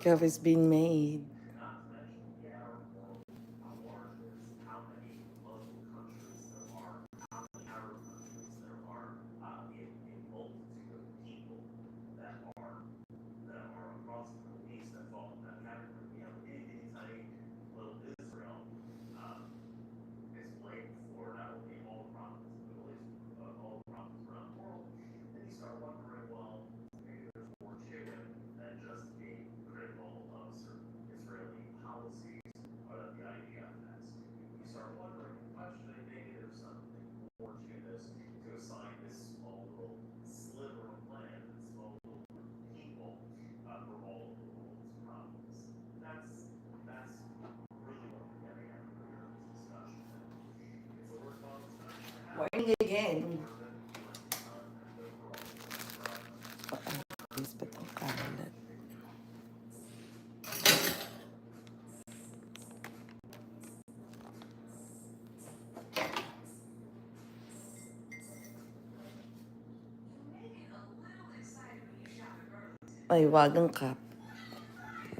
Coffee's been made. Morning again. Please ba't ang kalat? Ay, wagang cup.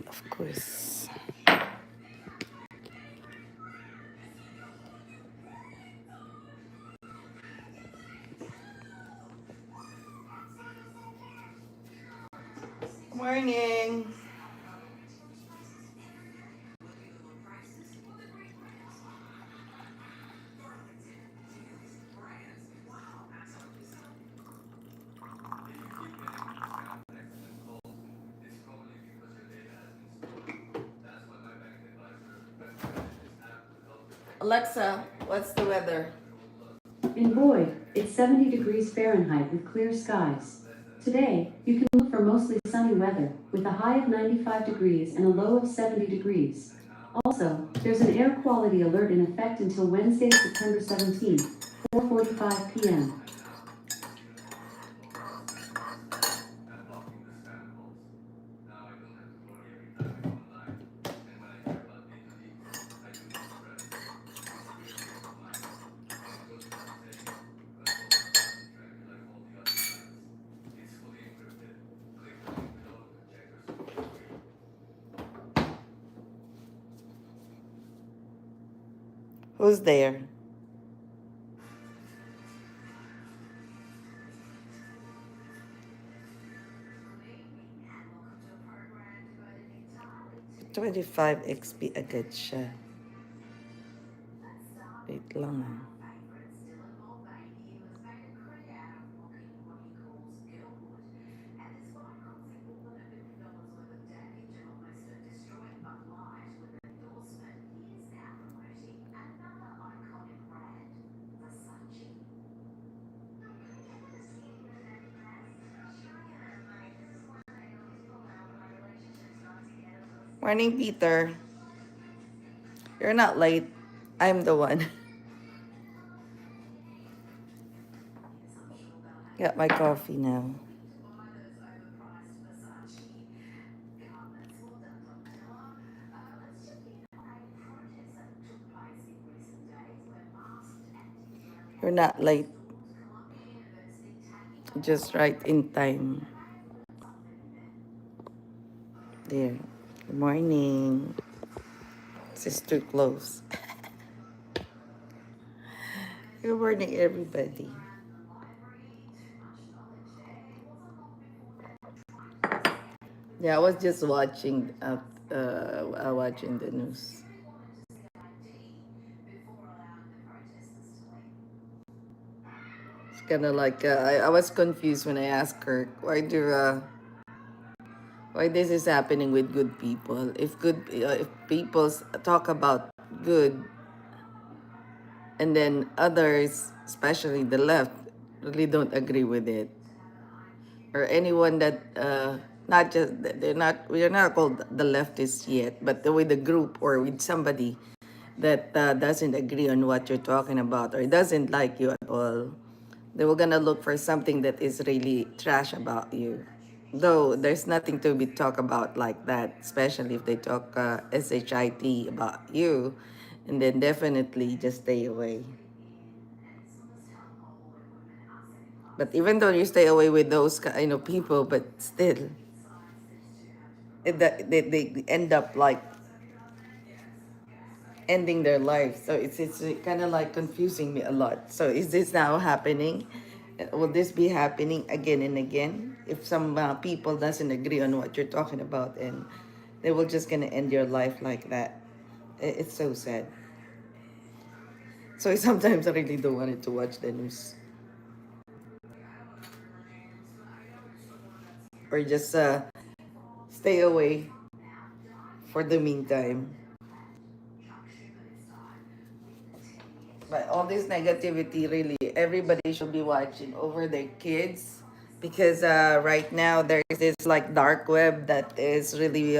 Of course. Morning. Alexa, what's the weather? In Boyd, it's 70 degrees Fahrenheit with clear skies. Today, you can look for mostly sunny weather, with a high of 95 degrees and a low of 70 degrees. Also, there's an air quality alert in effect until Wednesday, September 17th, 4:45 p.m. Who's there? $25 XP agad siya. Wait lang ah. Morning, Peter. You're not late. I'm the one. Got my coffee now. You're not late. Just right in time. There. Good morning. This is too close. Good morning, everybody. Yeah, I was just watching the news. It's kind of like I was confused when I asked her why this is happening with good people. If people talk about good, and then others, especially the left, really don't agree with it, or anyone that not just we are not called the leftists yet, but with the group or with somebody that doesn't agree on what you're talking about or doesn't like you at all, they were gonna look for something that is really trash about you. Though there's nothing to be talked about like that, especially if they talk shit about you, and then definitely just stay away. But even though you stay away with those kind of people, but still, they end up like ending their life. So it's kind of like confusing me a lot. So is this now happening? Will this be happening again and again? If some people doesn't agree on what you're talking about, and they will just gonna end your life like that. It's so sad. So sometimes I really don't want to watch the news or just stay away for the meantime. But all this negativity, really, everybody should be watching over their kids because right now there's this like dark web that is really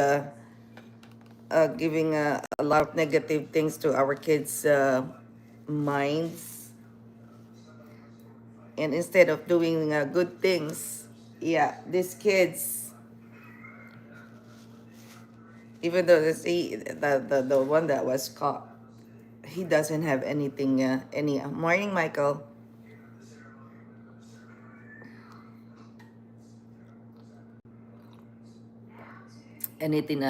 giving a lot of negative things to our kids' minds. And instead of doing good things, yeah, these kids, even though the one that was caught, he doesn't have anything, any, morning, Michael. Anything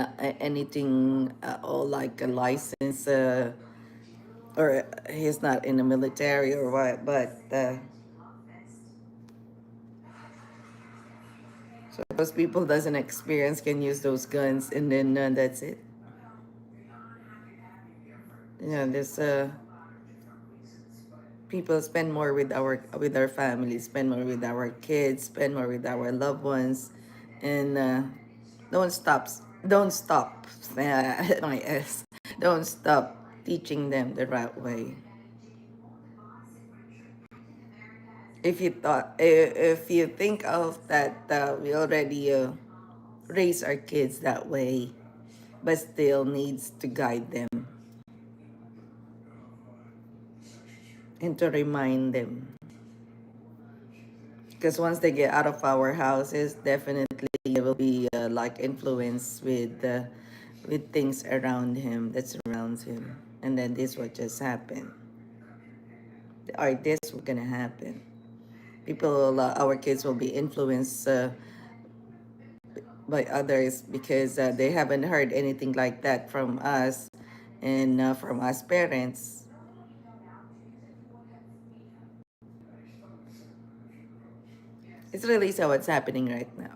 or like a license or he's not in the military or what, but so those people doesn't experience can use those guns, and then that's it. This people spend more with our families, spend more with our kids, spend more with our loved ones, and don't stop my s don't stop teaching them the right way. If you think of that, we already raise our kids that way, but still needs to guide them and to remind them, because once they get out of our houses, definitely they will be like influenced with things around him that surrounds him, and then this what just happened, or this was gonna happen. Our kids will be influenced by others because they haven't heard anything like that from us and from us parents. It's really so what's happening right now.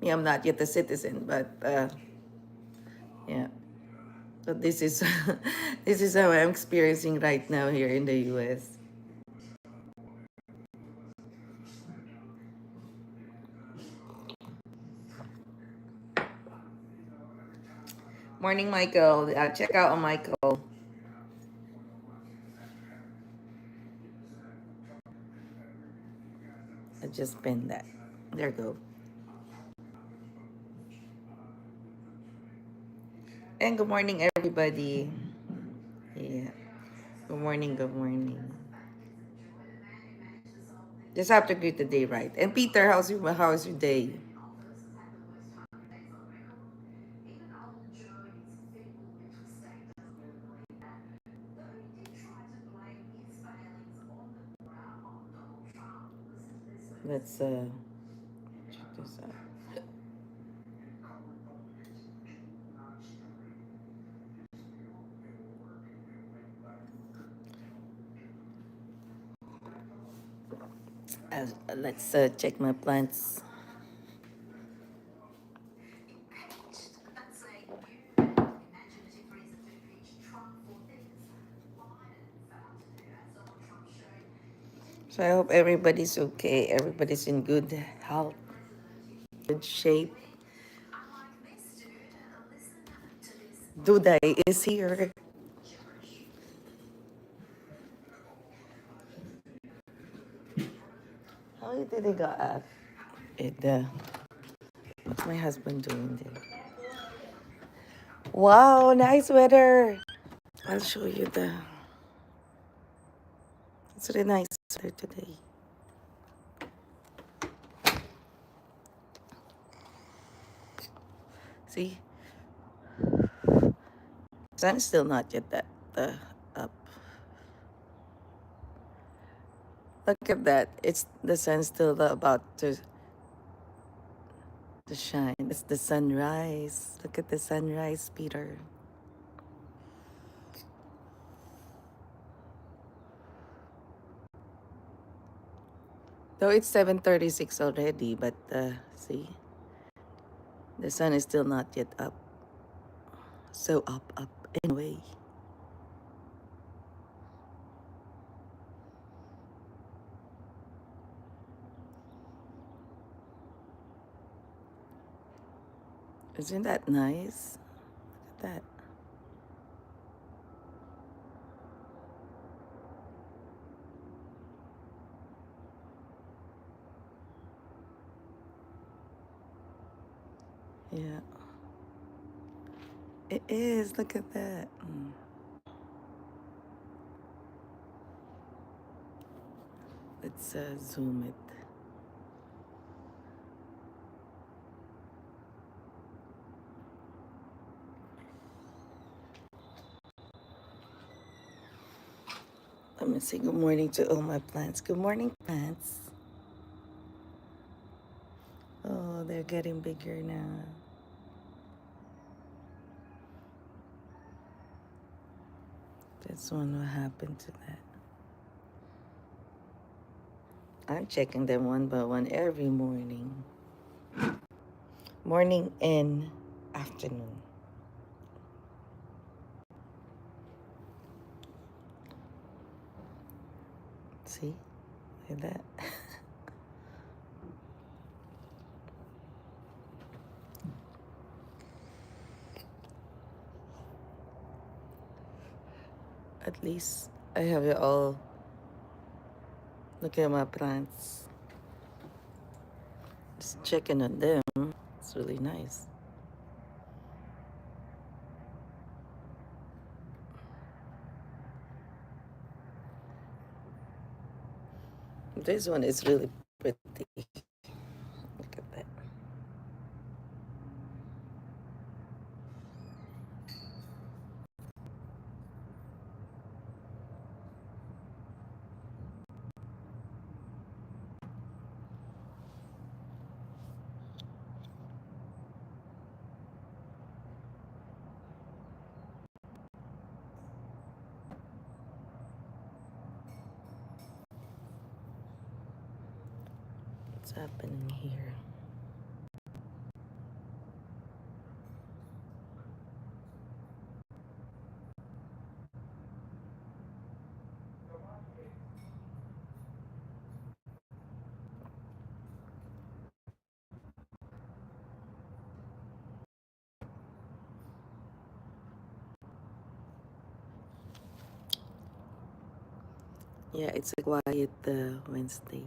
Me, I'm not yet a citizen, but yeah. So this is this is how I'm experiencing right now here in the U.S. Morning, Michael. Check out on Michael. I just pinned that. There you go. And good morning, everybody. Yeah. Good morning. Good morning. Just have to greet the day right. And Peter, how's your day? Let's check this out. Let's check my plants. So I hope everybody's okay. Everybody's in good health, good shape. Duday is here. How did they got up? What's my husband doing there? Wow, nice weather. I'll show you the. It's really nice weather today. See, sun's still not yet that up. Look at that. It's the sun's still about to The shine. It's the sunrise. Look at the sunrise, Peter. Though it's 7:36 already, but see, the sun is still not yet up. So up anyway. Isn't that nice? Look at that. Yeah, it is. Look at that. Let's zoom it. Let me say good morning to all my plants. Good morning, plants. Oh, they're getting bigger now. This one, what happened to that? I'm checking them one by one every morning. Morning and afternoon. See? Look at that. At least I have it all. Look at my plants. Just checking on them. It's really nice. This one is really pretty. Look at that. What's happening here? Yeah, it's a quiet Wednesday.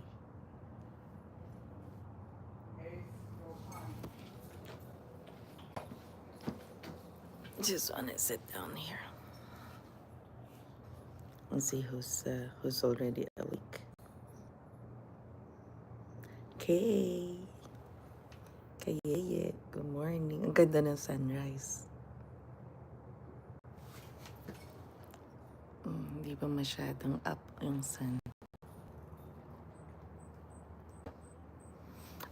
Just wanna sit down here and see who's already awake. Kay. Kayeye. Good morning. Ang ganda ng sunrise. Hindi pa masyadong up yung sun.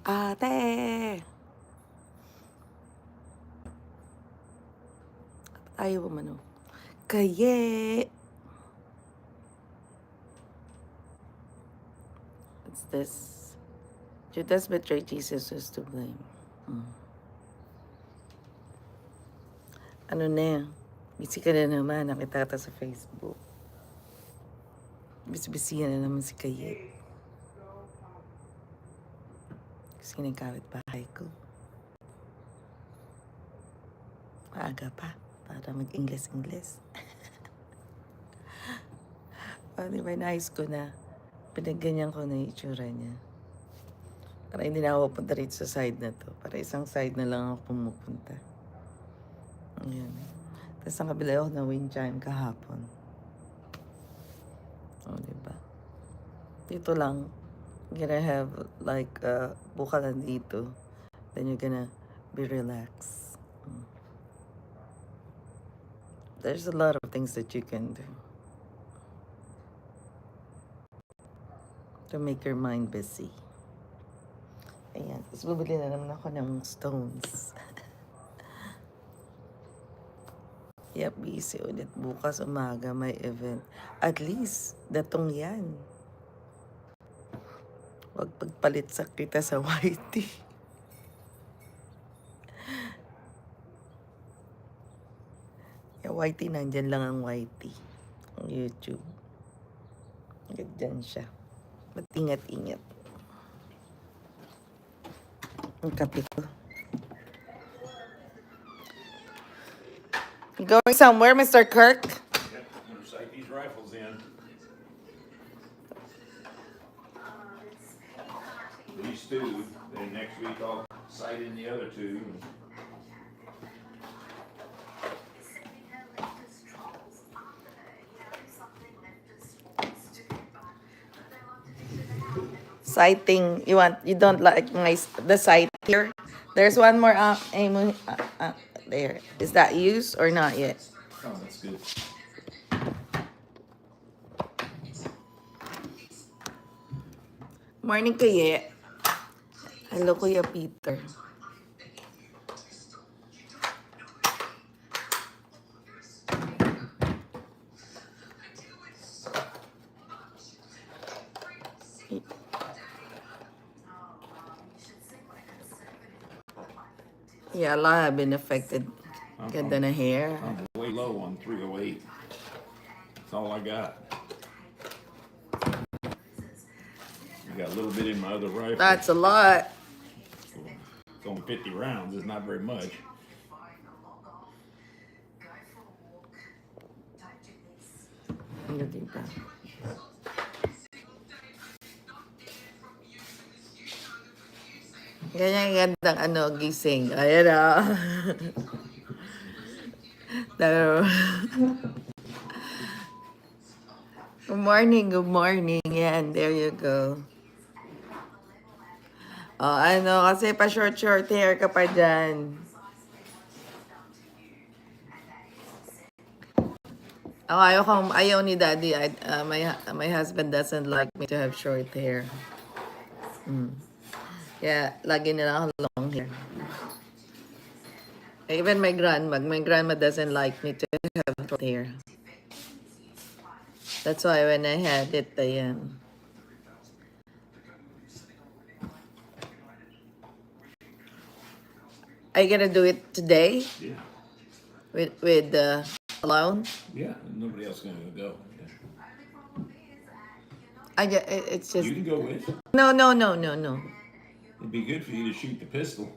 Ate! Ayaw mo mano. Kaye! What's this? Judas betrayed Jesus, who's to blame? Ano na yan? Busy ka na naman. Nakita ta sa Facebook. Busy na naman si Kaye. Kasi nagkawit bahay ko. Maaga pa. Para mag-Ingles. Di ba nice ko na pinagganyan ko na yung itsura niya. Para hindi na ako pupunta rito sa side na to. Para isang side na lang ako pumupunta. Ayan. Tapos ang kabila ako na wind chime kahapon. Diba? Dito lang, you're gonna have like bukalan dito. Then you're gonna be relaxed. There's a lot of things that you can do to make your mind busy. Ayan. Tapos bumili na naman ako ng stones. Yep, busy ulit. Bukas umaga may event. At least, datong yan. Huwag pagpalit sa kita sa whitey. Yung whitey, nandyan lang ang whitey. Ang YouTube. Ganyan siya. Ba't ingat-ingat? Ang kape ko. You going somewhere, Mr. Kirk? Yep, I'm gonna sight these rifles in. These two, then next week I'll sight in the other two. Sighting. You don't like the sight here? There's one more there. Is that used or not yet? Oh, that's good. Morning, Kuya. Hello, Kuya Peter. Yeah, a lot have been affected. Ganda na hair. I'm way low on 308. That's all I got. I got a little bit in my other rifle. That's a lot. It's only 50 rounds. It's not very much. Ano din pa? Ganyan gandang gising. Ayan o. Good morning, good morning. Yan, there you go. Kasi pa short hair ka pa dyan. Ayaw ni Daddy. My husband doesn't like me to have short hair. Yeah, lagi nila ako long hair. Even my grandma doesn't like me to have short hair. That's why when I had it, ayan. Are you gonna do it today? Yeah. With alone? Yeah, nobody else is gonna go. It's just You can go with. no. It'd be good for you to shoot the pistol,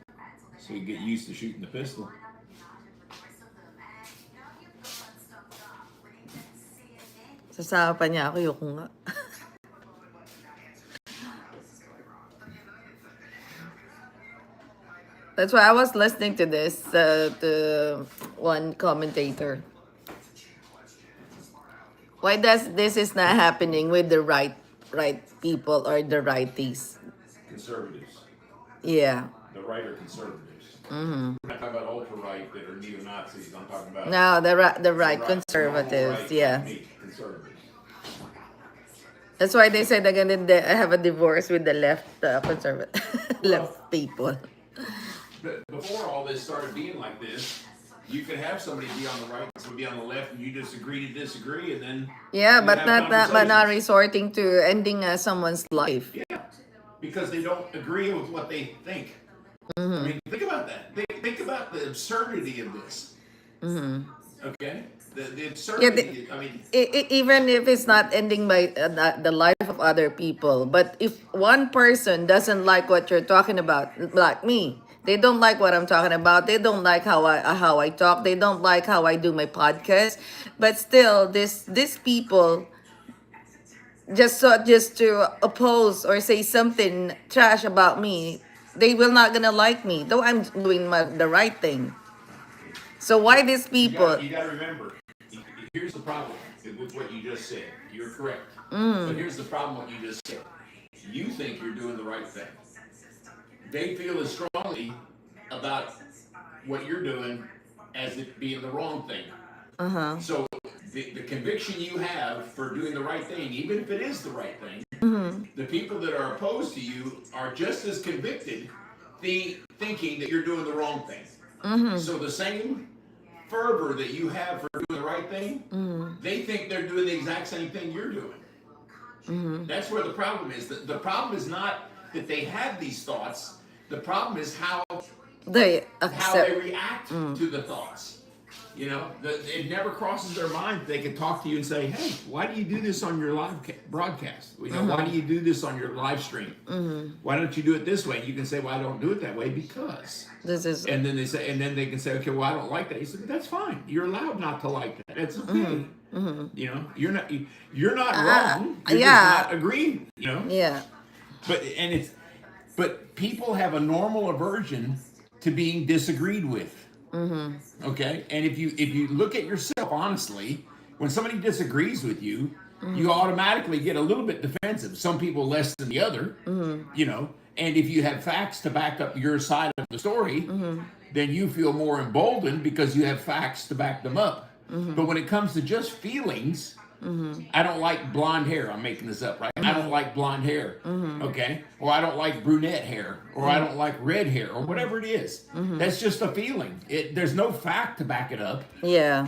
so you get used to shooting the pistol. Sasama pa niya ako, yoko nga. That's why I was listening to this, to one commentator. Why this is not happening with the right people or the righties? Conservatives. Yeah. The right are conservatives. Mm-hmm. We're not talking about ultra-right that are neo-Nazis. I'm talking about... No, the right conservatives, right, yeah. Conservatives. That's why they said they're gonna have a divorce with the left conservative left people. But before all this started being like this, you could have somebody be on the right, somebody be on the left, and you just agree to disagree, and then but not resorting to ending someone's life. Yeah, because they don't agree with what they think. Mm-hmm. I mean, think about that. Think about the absurdity of this. Mm-hmm. Okay, the absurdity. I mean, even if it's not ending by the life of other people, but if one person doesn't like what you're talking about, like me. They don't like what I'm talking about. They don't like how I talk. They don't like how I do my podcast. But still, these people just to oppose or say something trash about me, they will not gonna like me. Though I'm doing the right thing. So why these people? You got to remember. Here's the problem with what you just said. You're correct. But here's the problem with what you just said. You think you're doing the right thing. They feel as strongly about what you're doing as it being the wrong thing. So the conviction you have for doing the right thing, even if it is the right thing, The people that are opposed to you are just as convicted, thinking that you're doing the wrong thing. So the same fervor that you have for doing the right thing, they think they're doing the exact same thing you're doing. That's where the problem is. The problem is not that they have these thoughts. The problem is They how they accept. react to the thoughts. It never crosses their mind. They can talk to you and say, "Hey, why do you do this on your live broadcast? Why do you do this on your live stream? Why don't you do it this way?" You can say, "Well, I don't do it that way because." This is. And then they can say, "Okay, well, I don't like that." You say, "That's fine. You're allowed not to like that. That's okay. You're not wrong. You're just Yeah. not agreeing. Yeah. But people have a normal aversion to being disagreed with. Okay, and if you look at yourself honestly, when somebody disagrees with you, you automatically get a little bit defensive. Some people less than the other. And if you have facts to back up your side of the story, then you feel more emboldened because you have facts to back them up. But when it comes to just feelings, I don't like blonde hair. I'm making this up, right? I don't like blonde hair. Okay? Or I don't like brunette hair. Or I don't like red hair. Or whatever it is. That's just a feeling. There's no fact to back it up. Yeah.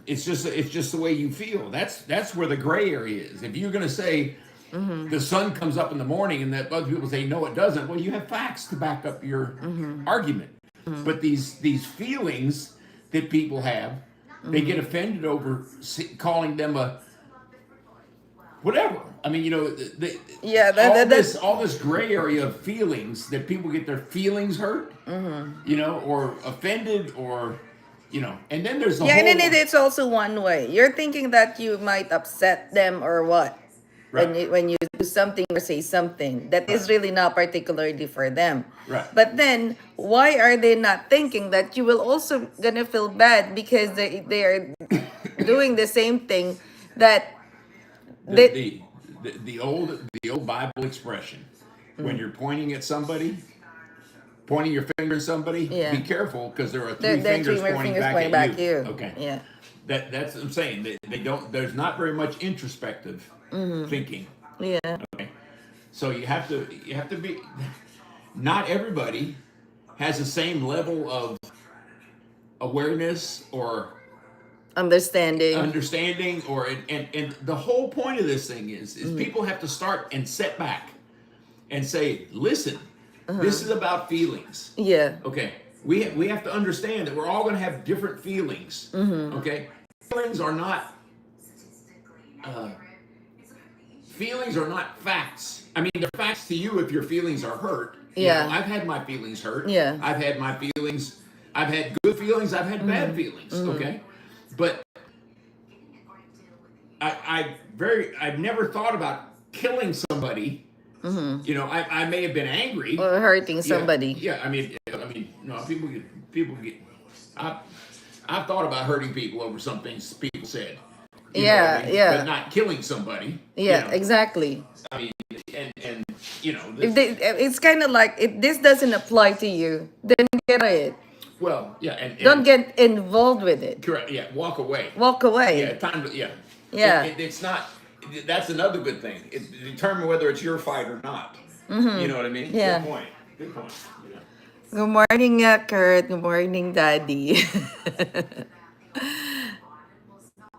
It's just the way you feel. That's where the gray area is. If you're gonna say the sun comes up in the morning and that other people say no, it doesn't. Well, you have facts to back up your argument. But these feelings that people have, they get offended over calling them a whatever. I mean, Yeah. all this gray area of feelings that people get their feelings hurt, or offended, or and then there's the Yeah, whole and then it's also one way. You're thinking that you might upset them or what? right, When you do something or say something that is really not particularly for them. right. But then why are they not thinking that you will also gonna feel bad because they are doing the same thing that The they the old Bible expression, when you're pointing at somebody, pointing your finger at somebody, Yeah. be careful because there are they're, three they're fingers three pointing fingers back pointing at back you. you. Okay. Yeah. That's what I'm saying. They don't. There's not very much introspective thinking. Yeah. Okay. So you have to be. Not everybody has the same level of awareness or understanding, or and the whole point of this thing is people have to start and set back and say, listen, this is about feelings. Yeah. Okay, we have to understand that we're all going to have different feelings. Okay, feelings are not facts. I mean, they're facts to you if your feelings are hurt. Yeah. I've had my feelings hurt. Yeah. I've had my feelings. I've had good feelings. I've had bad feelings. Okay, but I've never thought about killing somebody. I may have been angry Or hurting somebody. Yeah. I mean, no, people get. I've thought about hurting people over some things people said. Yeah, yeah. But not killing somebody. Yeah, exactly. I mean, and It's kind of like if this doesn't apply to you, then get it. well, yeah, and Don't get involved with it. correct. Yeah, walk away. Walk away. Yeah, time to yeah. Yeah. It's not. That's another good thing. Determine whether it's your fight or not. You know what I mean? Yeah. Good point. Good point. Yeah. Good morning, Kurt. Good morning, Daddy.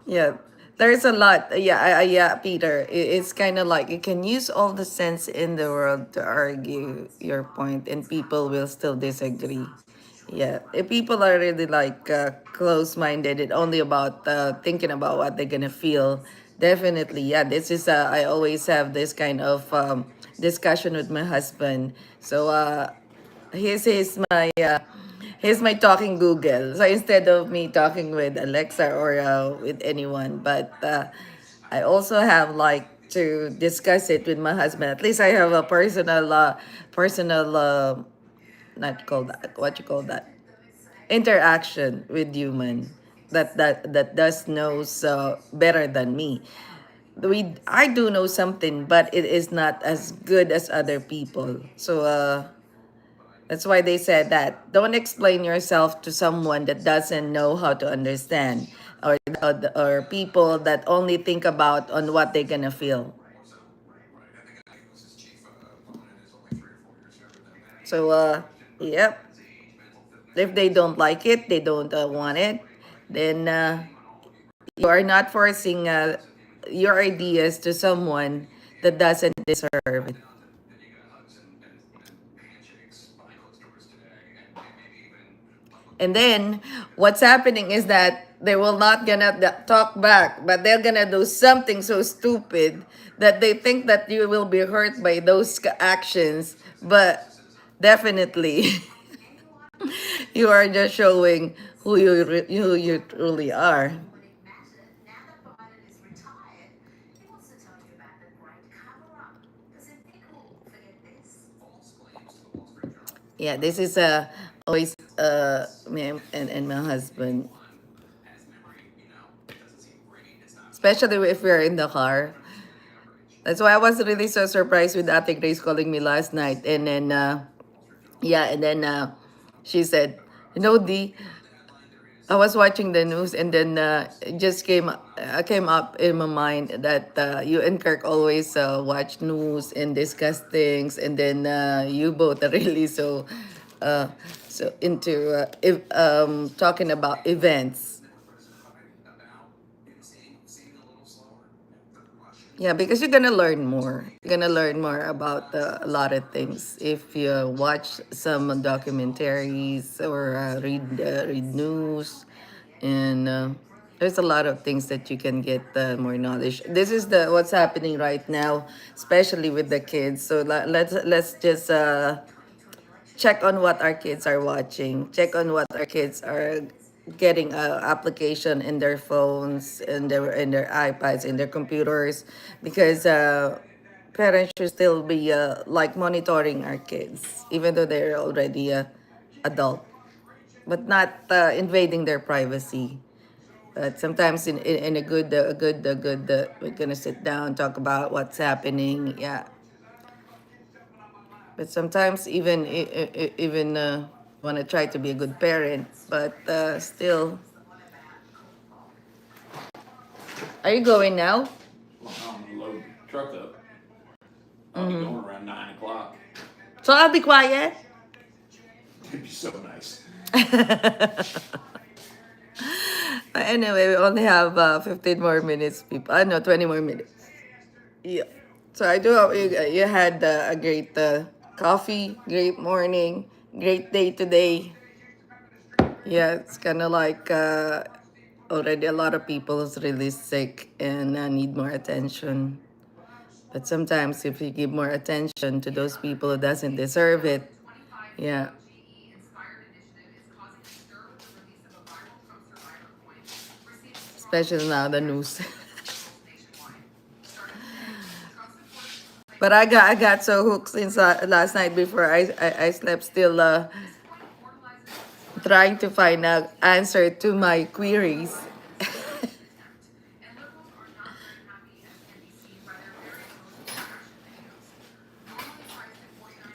Yeah, there's a lot. Yeah, yeah, Peter. It's kind of like you can use all the sense in the world to argue your point, and people will still disagree. Yeah, if people are really like close-minded and only about thinking about what they're gonna feel, definitely, yeah. This is I always have this kind of discussion with my husband. So he's my talking Google. So instead of me talking with Alexa or with anyone, but I also have like to discuss it with my husband. At least I have a personal not called that, what you call that, interaction with human that does knows better than me. I do know something, but it is not as good as other people. So that's why they said that don't explain yourself to someone that doesn't know how to understand, or people that only think about on what they're gonna feel. So, yep. If they don't like it, they don't want it, then you are not forcing your ideas to someone that doesn't deserve it. And then what's happening is that they will not gonna talk back, but they're gonna do something so stupid that they think that you will be hurt by those actions. But definitely, you are just showing who you truly are. Yeah, this is always me and my husband, especially if we're in the car. That's why I was really so surprised with Ate Grace calling me last night. And then, yeah, and then she said, you know, Dee, I was watching the news and then it just came up in my mind that you and Kirk always watch news and discuss things. And then you both are really uh, so into talking about events. Yeah, because you're gonna learn more. You're gonna learn more about a lot of things if you watch some documentaries or read news, and there's a lot of things that you can get more knowledge. This is the what's happening right now, especially with the kids. So let's just check on what our kids are watching, check on what our kids are getting application in their phones, in their iPads, in their computers, because parents should still be like monitoring our kids, even though they're already adult, but not invading their privacy. But sometimes in a good, we're gonna sit down, talk about what's happening. Yeah, but sometimes even want to try to be a good parent, but still. Are you going now? Well, I'm gonna load the truck up. I'll be going around 9 o'clock. So I'll be quiet. It'd be so nice. But anyway, we only have 15 more minutes, people. No, 20 more minutes. Yeah. So I do hope you had a great coffee, great morning, great day today. Yeah, it's kind of like already a lot of people is really sick and need more attention. But sometimes if you give more attention to those people who doesn't deserve it, yeah, especially now the news. But I got so hooked since last night before I slept, still trying to find an answer to my queries.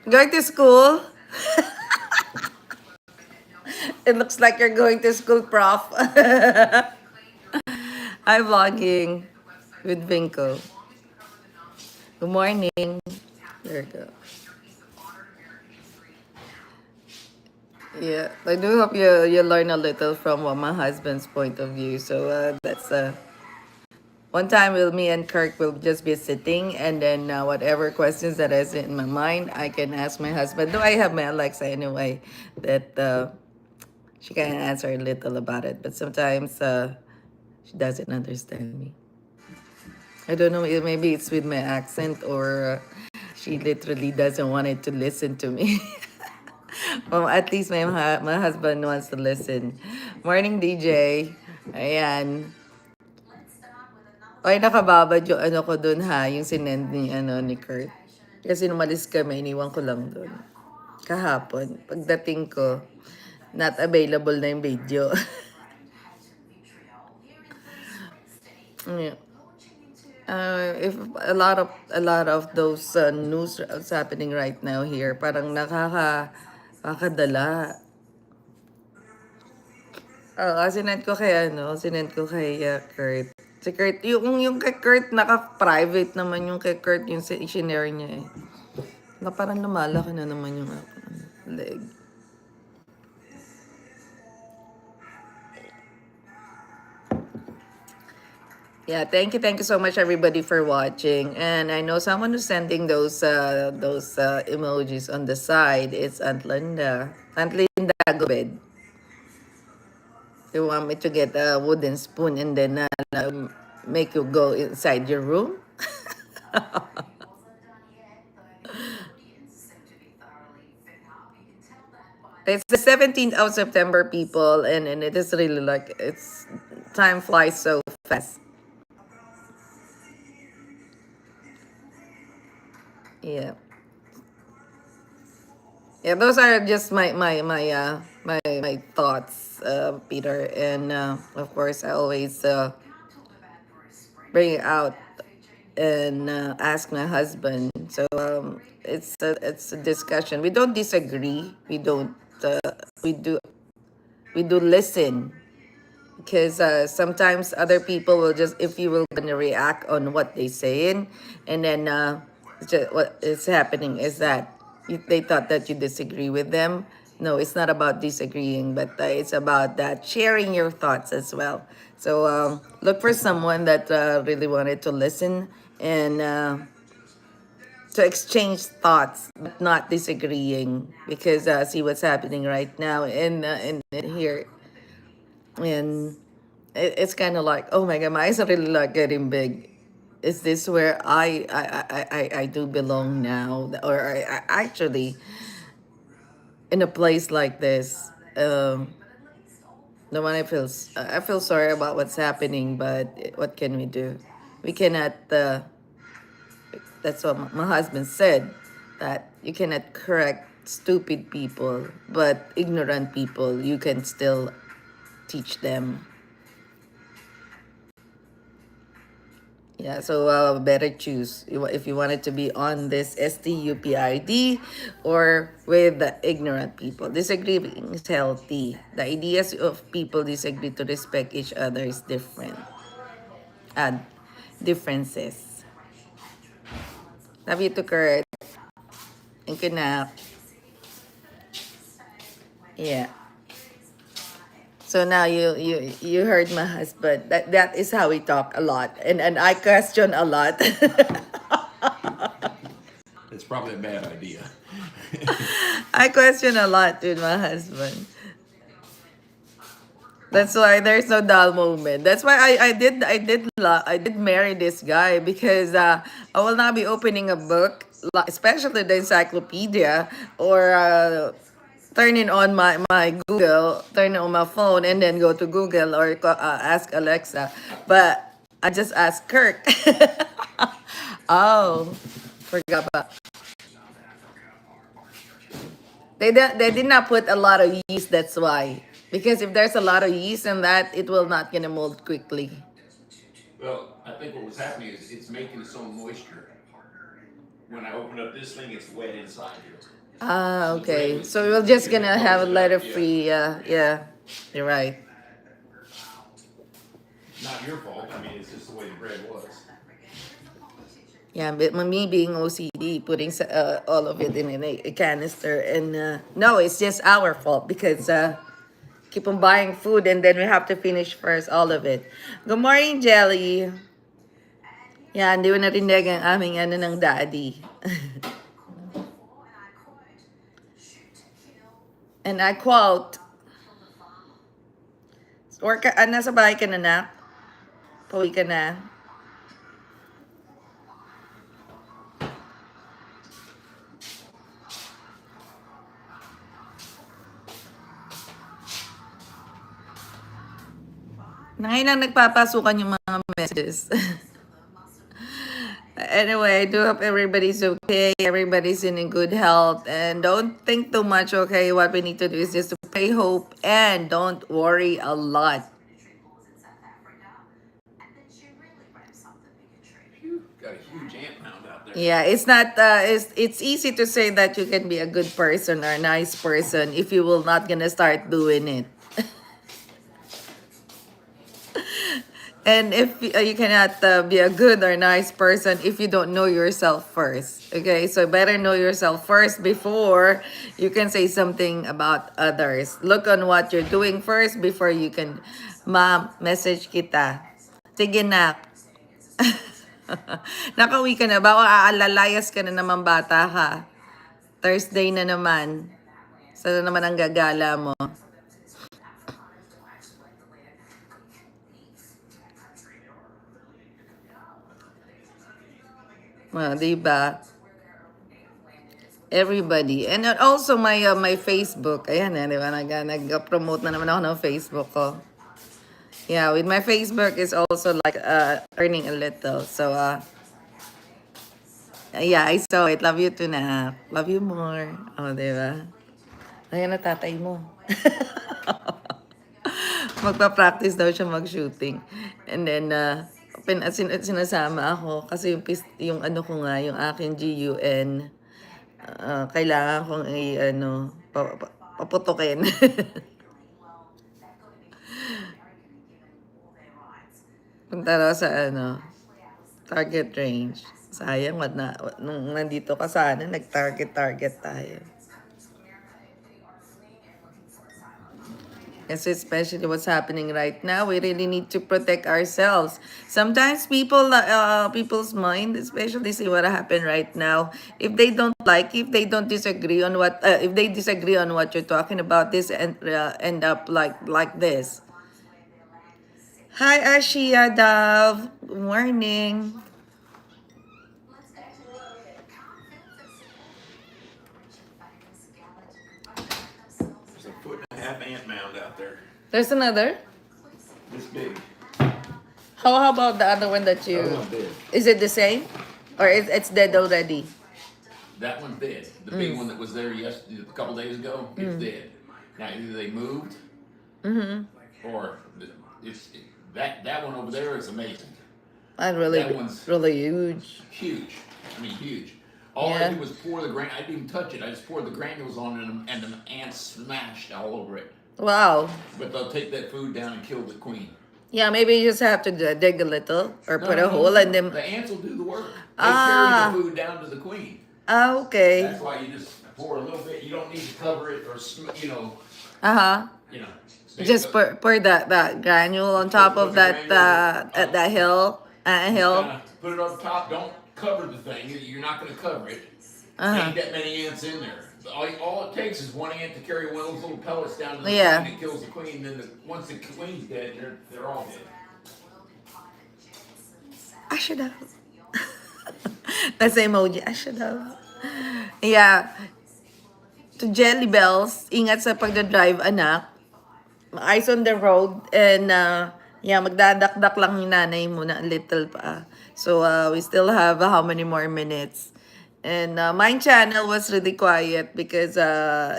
Going to school? It looks like you're going to school, prof. I'm vlogging with Vinko. Good morning. There you go. Yeah, I do hope you learn a little from my husband's point of view. So that's one time will me and Kirk will just be sitting, and then whatever questions that is in my mind, I can ask my husband. Though I have my Alexa anyway, that she can answer a little about it, but sometimes she doesn't understand me. I don't know. Maybe it's with my accent, or she literally doesn't want it to listen to me. Well, at least my husband wants to listen. Morning, DJ. Ayan. Ay, nakababad yung ano ko dun ha, yung sinend ni Kurt. Kasi numalis kami, iniwan ko lang dun. Kahapon, pagdating ko, not available na yung video. Yeah. If a lot of those news that's happening right now here, parang nakakadala. Sinend ko kay Kurt. Si Kurt, yung kay Kurt, naka-private naman yung kay Kurt, yung sinare niya eh. Na parang lumalaki na naman yung app. leg. Yeah, thank you so much everybody for watching. And I know someone who's sending those emojis on the side. It's Aunt Linda. Aunt Linda, go bed. You want me to get a wooden spoon and then make you go inside your room? It's the 17th of September, people, and it is really like it's time flies so fast. Yeah. Yeah, those are just my thoughts, Peter, and of course I always bring it out and ask my husband. So it's a discussion. We don't disagree. We don't. We do we do listen, because sometimes other people will just, if you will gonna react on what they saying, and then what is happening is that they thought that you disagree with them. No, it's not about disagreeing, but it's about that sharing your thoughts as well. So look for someone that really wanted to listen and to exchange thoughts, but not disagreeing, because see what's happening right now in here, and it's kind of like, oh my god, my eyes are really like getting big. Is this where I do belong now, or I actually in a place like this? The one I feel sorry about what's happening, but what can we do? We cannot. That's what my husband said, that you cannot correct stupid people, but ignorant people you can still teach them. Yeah, so better choose if you wanted to be on this STUPID or with the ignorant people. Disagreeing is healthy. The ideas of people disagree to respect each other is different. Add differences. Love you to correct. Thank you, Nak. Yeah. So now you heard my husband. That is how we talk a lot, and I question a lot. It's probably a bad idea. I question a lot with my husband. That's why there's no dull moment. That's why I did marry this guy, because I will not be opening a book, especially the encyclopedia, or turning on my Google, turn on my phone, and then go to Google or ask Alexa. But I just ask Kirk. Oh, forgot about. They did not put a lot of yeast. That's why. Because if there's a lot of yeast in that, it will not gonna mold quickly. Well, I think what was happening is it's making its own moisture. When I open up this thing, it's wet inside here. Ah, So the bread okay. was So we're just gonna gonna have close a it letter up. Yeah, free. Yeah. You're right. not your fault. I mean, it's just the way the bread was. Yeah, but me being OCD, putting all of it in a canister, and no, it's just our fault, because keep on buying food and then we have to finish first all of it. Good morning, Jelly. Yeah, hindi ko narinig ang aming ano ng daddy. And I quote, nasa bahay ka na, nak? Pauwi ka na? Ngayon lang nagpapasukan yung mga messages. Anyway, I do hope everybody's okay. Everybody's in good health. And don't think too much, okay? What we need to do is just to pray, hope, and don't worry a lot. Got a huge ant mound out there. Yeah, it's not, it's easy to say that you can be a good person or a nice person if you will not gonna start doing it. And if you cannot be a good or nice person if you don't know yourself first. Okay, so better know yourself first before you can say something about others. Look on what you're doing first before you can, ma'am, message kita. Sige na. Nakauwi ka na ba? O aalalayas ka na naman, bata ka? Thursday na naman. Sana naman ang gagala mo. Diba? Everybody. And also my Facebook. Ayan diba? Nag-promote na naman ako ng Facebook ko. Yeah, with my Facebook is also like earning a little. So, yeah, I saw it. Love you too na. Love you more. Diba? Ayan na tatay mo. Magpa-practice daw siya mag-shooting. And then, sinasama ako kasi yung ano ko nga, yung aking GUN, kailangan kong paputukin. Punta raw sa target range. Sayang, nung nandito ka sana, nag-target tayo. Kasi especially what's happening right now, we really need to protect ourselves. Sometimes people's mind, especially see what happened right now, if they don't like, if they don't disagree on if they disagree on what you're talking about, this and end up like this. Hi, Ashia Dav. Good morning. There's a 1.5-foot ant mound out there. There's another. This big. How about the other one that you? That one's dead. Is it the same, or it's dead already? That one's dead. The big one that was there a couple days ago, it's dead. Now either they moved, or that one over there is amazing. That really, That one's really huge. huge. I mean, huge. All I did was pour the I didn't even touch it. I just poured the granules on it, and the ants smashed all over it. Wow. But they'll take that food down and kill the queen. Yeah, maybe you just have to dig a little or put a hole and then. The ants will do the work. They carry the food down to the queen. Okay. That's why you just pour a little bit. You don't need to cover it or Uh-huh. Just pour that granule on top of that hill. Put it on top. Don't cover the thing. You're not going to cover it. Ain't that many ants in there. All it takes is one ant to carry one of those little pellets down to the queen. It kills the queen. Then once the queen's dead, they're all dead. I should have. That's the emoji. I should have. Yeah. To Jelly Bells, ingat sa pagdadrive, anak. Eyes on the road. And, magdadakdak lang yung nanay mo na little pa. So, we still have how many more minutes? And my channel was really quiet because, there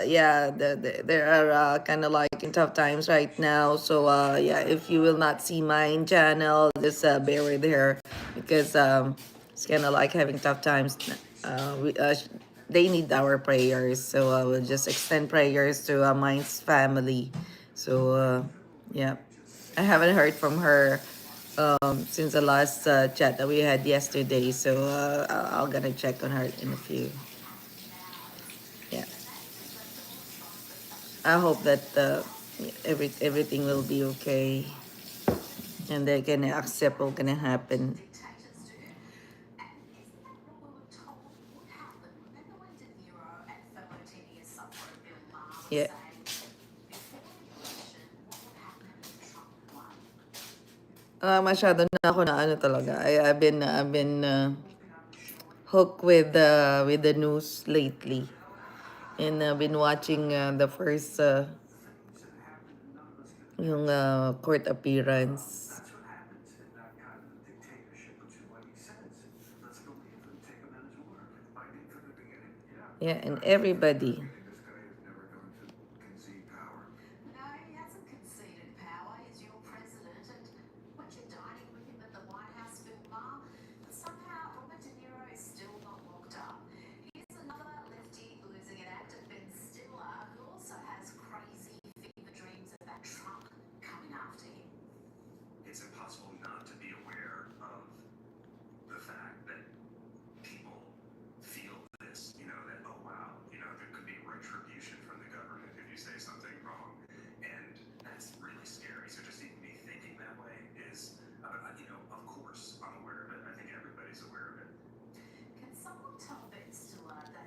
are kind of like in tough times right now. So, if you will not see my channel, just bear with her because it's kind of like having tough times. They need our prayers. So, we'll just extend prayers to mine's family. So, I haven't heard from her since the last chat that we had yesterday, so I'm gonna check on her in a few. Yeah, I hope that everything will be okay, and they're gonna accept what's gonna happen. Yeah. Masyado na ako na ano talaga. I've been hooked with the news lately, and I've been watching the first yung court appearance. Yeah, and everybody.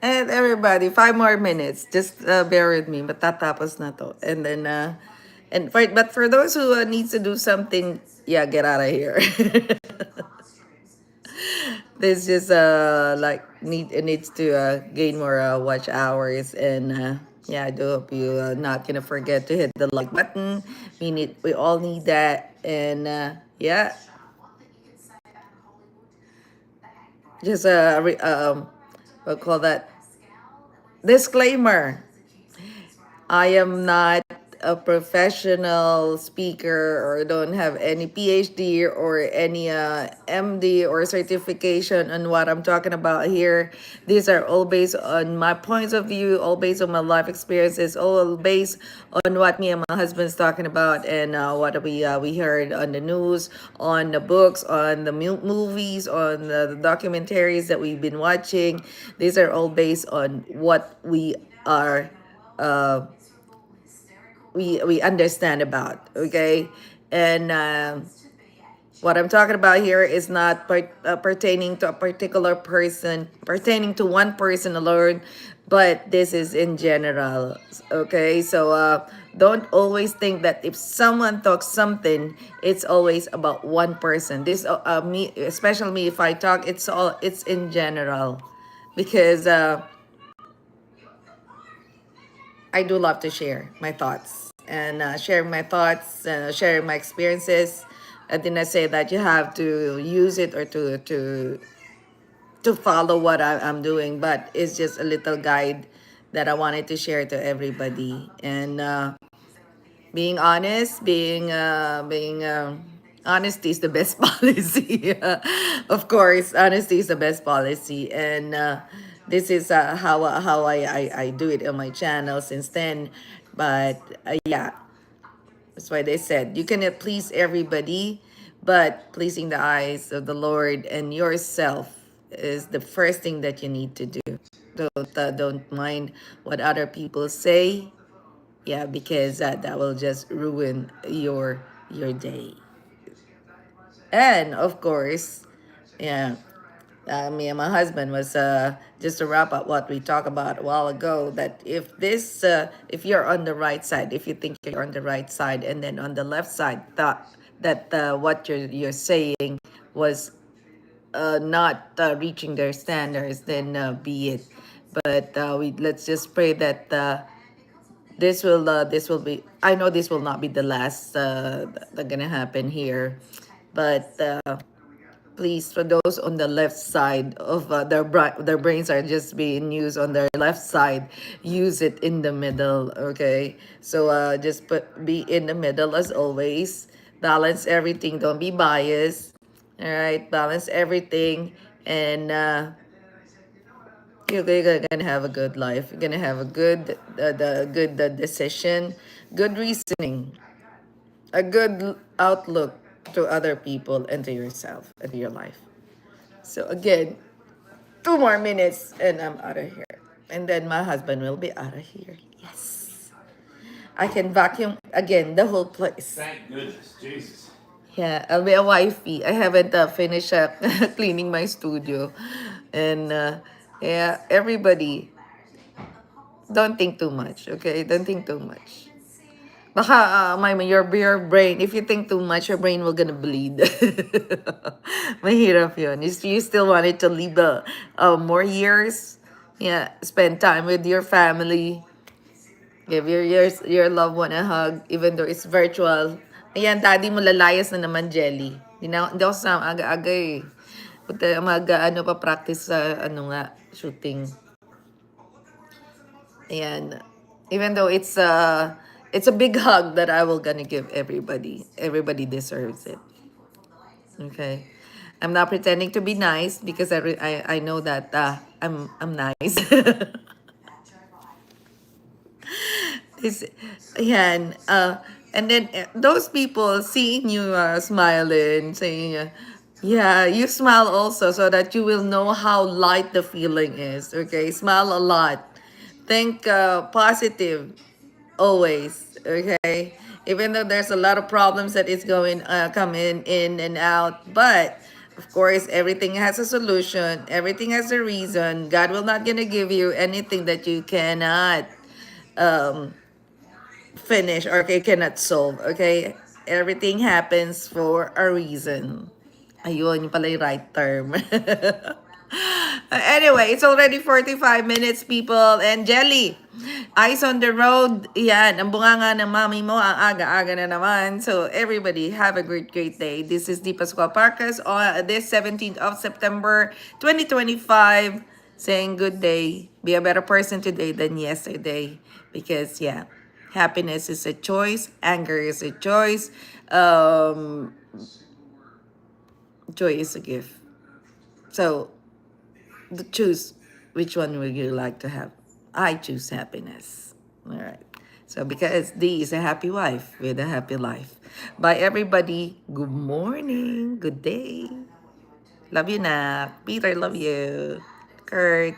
And everybody, 5 more minutes. Just bear with me. Matatapos na to. And then, but for those who needs to do something, yeah, get out of here. This just like it needs to gain more watch hours, and yeah, I do hope you not gonna forget to hit the like button. We all need that, and yeah, just what call that, disclaimer. I am not a professional speaker or don't have any PhD or any MD or certification on what I'm talking about here. These are all based on my points of view, all based on my life experiences, all based on what me and my husband's talking about, and what we heard on the news, on the books, on the movies, on the documentaries that we've been watching. These are all based on what are uh, we understand about, okay? And what I'm talking about here is not pertaining to a particular person, pertaining to one person alone, but this is in general, okay? So don't always think that if someone talks something, it's always about one person. This me, especially me, if I talk, it's in general, because I do love to share my thoughts, and sharing my thoughts, sharing my experiences. I did not say that you have to use it or to follow what I'm doing, but it's just a little guide that I wanted to share to everybody. And being honest, being honesty is the best policy. Of course, honesty is the best policy, and this is how I do it on my channel since then. But yeah, that's why they said you cannot please everybody, but pleasing the eyes of the Lord and yourself is the first thing that you need to do. Don't mind what other people say. Yeah, because that will just ruin your day. And of course, yeah, me and my husband was just to wrap up what we talked about a while ago, that if you're on the right side, if you think you're on the right side, and then on the left side thought that what you're saying was not reaching their standards, then be it. But we let's just pray that this will be, I know this will not be the last that gonna happen here, but please, for those on the left side of their brains are just being used on their left side, use it in the middle, okay? So just be in the middle as always. Balance everything, don't be biased. All right, balance everything, and you're gonna have a good life. You're gonna have a good decision, good reasoning, a good outlook to other people and to yourself and to your life. So again, 2 more minutes and I'm out of here. And then my husband will be out of here. Yes. I can vacuum again the whole place. Thank goodness, Jesus. Yeah, I'll be a wifey. I haven't finished cleaning my studio. And yeah, everybody, don't think too much, okay? Don't think too much. Baka, your brain, if you think too much, your brain will gonna bleed. Mahirap yun. You still wanted to live more years. Yeah, spend time with your family. Give your loved one a hug, even though it's virtual. Ayan, daddy mo lalayas na naman, Jelly. Hindi ako sa aga-aga eh. Puta, ano pa practice sa shooting. And even though it's a big hug that I will gonna give everybody. Everybody deserves it. Okay. I'm not pretending to be nice because I know that I'm nice. This, yeah, and then those people seeing you smiling, saying, yeah, you smile also so that you will know how light the feeling is. Okay, smile a lot. Think positive always. Okay, even though there's a lot of problems that is going coming in and out, but Of course, everything has a solution. Everything has a reason. God will not gonna give you anything that you cannot um, finish or cannot solve. Okay, everything happens for a reason. Ayun, yung pala yung right term. Anyway, it's already 45 minutes, people. And Jelly, eyes on the road. Yan, ang bunganga ng mami mo, ang aga-aga na naman. So, everybody, have a great, great day. This is the Pascual-Pokrass on this 17th of September, 2025. Saying good day. Be a better person today than yesterday. Because, yeah, happiness is a choice. Anger is a choice. Joy is a gift. So, choose which one would you like to have. I choose happiness. All right. So because D is a happy wife with a happy life. Bye everybody. Good morning. Good day. Love you na. Peter, love you. Kurt.